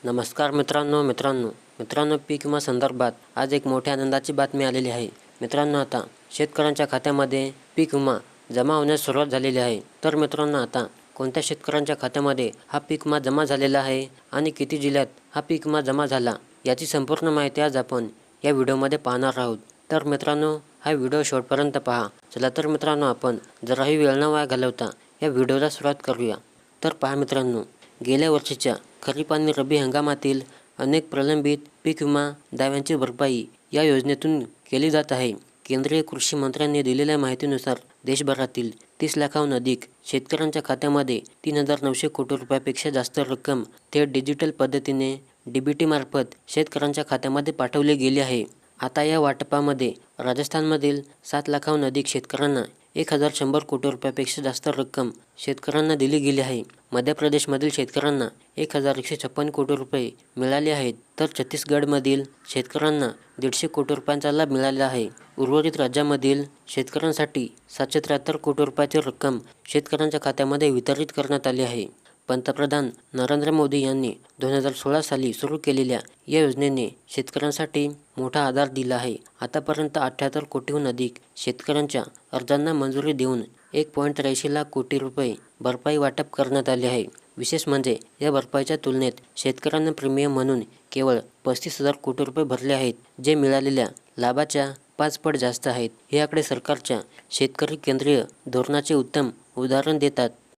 नमस्कार मित्रांनो पीक विमा संदर्भात आज एक मोठ्या आनंदाची बातमी आलेली आहे। मित्रांनो, आता शेतकऱ्यांच्या खात्यामध्ये पीक विमा जमा होण्यास सुरुवात झालेली आहे। तर मित्रांनो, आता कोणत्या शेतकऱ्यांच्या खात्यामध्ये हा पीक विमा जमा झालेला आहे आणि किती जिल्ह्यात हा पीक विमा जमा झाला याची संपूर्ण माहिती आज आपण या व्हिडिओमध्ये पाहणार आहोत। तर मित्रांनो, हा व्हिडिओ शेवटपर्यंत पहा। चला तर मित्रांनो, आपण जराही वेळ न वाया घालवता या व्हिडिओला सुरुवात करूया। तर पहा मित्रांनो, गेल्या वर्षीच्या खरीप आणि रब्बी हंगामातील अनेक प्रलंबित पीक विमा दाव्यांची भरपाई या योजनेतून केली जात आहे। केंद्रीय कृषी मंत्र्यांनी दिलेल्या माहितीनुसार देशभरातील 30 लाखाहून अधिक शेतकऱ्यांच्या खात्यामध्ये 3,900 कोटी रुपयापेक्षा जास्त रक्कम थेट डिजिटल पद्धतीने डीबीटी मार्फत शेतकऱ्यांच्या खात्यामध्ये पाठवली गेली आहे। आता या वाटपामध्ये राजस्थानमधील 7 लाखाहून अधिक शेतकऱ्यांना 1,100 कोटी रुपयापेक्षा जास्त रक्कम शेतकऱ्यांना दिली गेली आहे। मध्य प्रदेशमधील शेतकऱ्यांना 1,156 कोटी रुपये मिळाले आहेत, तर छत्तीसगडमधील शेतकऱ्यांना 150 कोटी रुपयांचा लाभ मिळाला आहे। उर्वरित राज्यामधील शेतकऱ्यांसाठी 773 कोटी रुपयाची रक्कम शेतकऱ्यांच्या खात्यामध्ये वितरित करण्यात आली आहे। पंतप्रधान नरेंद्र मोदी यांनी 2016 साली सुरू केलेल्या या योजनेने शेतकऱ्यांसाठी मोठा आधार दिला आहे। आतापर्यंत 78 कोटीहून अधिक शेतकऱ्यांच्या अर्जांना मंजुरी देऊन 1.83 लाख कोटी रुपये भरपाई वाटप करण्यात आले आहे। विशेष म्हणजे या भरपाईच्या तुलनेत शेतकऱ्यांना प्रीमियम म्हणून केवळ 35,000 कोटी रुपये भरले आहेत, जे मिळालेल्या लाभाच्या 5 पट जास्त आहेत। हे आकडे सरकारच्या शेतकरी केंद्रीय धोरणाचे उत्तम उदाहरण देतात।